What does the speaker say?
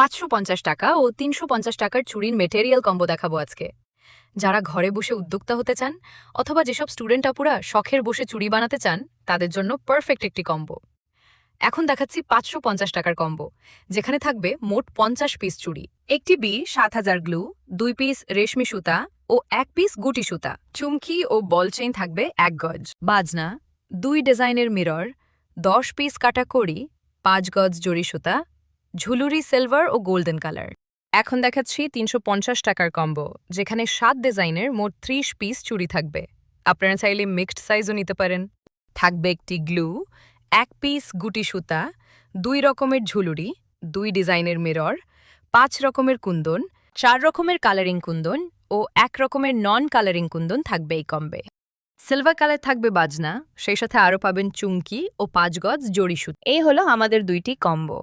550 টাকা ও 350 টাকার চুড়ির material combo দেখাবো আজকে। যারা ঘরে বসে উদ্যোক্তা হতে চান অথবা যেসব স্টুডেন্ট আপুরা শখের বসে চুড়ি বানাতে চান তাদের জন্য পারফেক্ট একটি কম্বো। এখন দেখাচ্ছি 550 টাকার কম্বো, যেখানে থাকবে মোট 50 পিস চুড়ি, একটি বি 7000 গ্লু, 2 পিস রেশমি সুতা ও 1 পিস গুটি সুতা, চুমকি ও বল চেইন থাকবে 1 গজ, বাজনা, 2 ডিজাইনের মিরর, 10 পিস কাটা কড়ি, 5 গজ জড়ি সুতা, ঝুলুরি সিলভার ও গোল্ডেন কালার। এখন দেখাচ্ছি 350 টাকার কম্বো, যেখানে 7 ডিজাইনের মোট 30 পিস চুড়ি থাকবে। আপনারা চাইলে মিক্সড সাইজও নিতে পারেন। থাকবে একটি গ্লু, 1 পিস গুটি সুতা, 2 রকমের ঝুলুরি, 2 ডিজাইনের মিরর, 5 রকমের কুন্দন, 4 রকমের কালারিং কুন্দন ও 1 রকমের নন কালারিং কুন্দন থাকবে এই কম্বে। সিলভার কালার থাকবে বাজনা, সেই সাথে আরও পাবেন চুমকি ও 5 গজ জড়ি সুতা। এই হলো আমাদের 2টি কম্বো।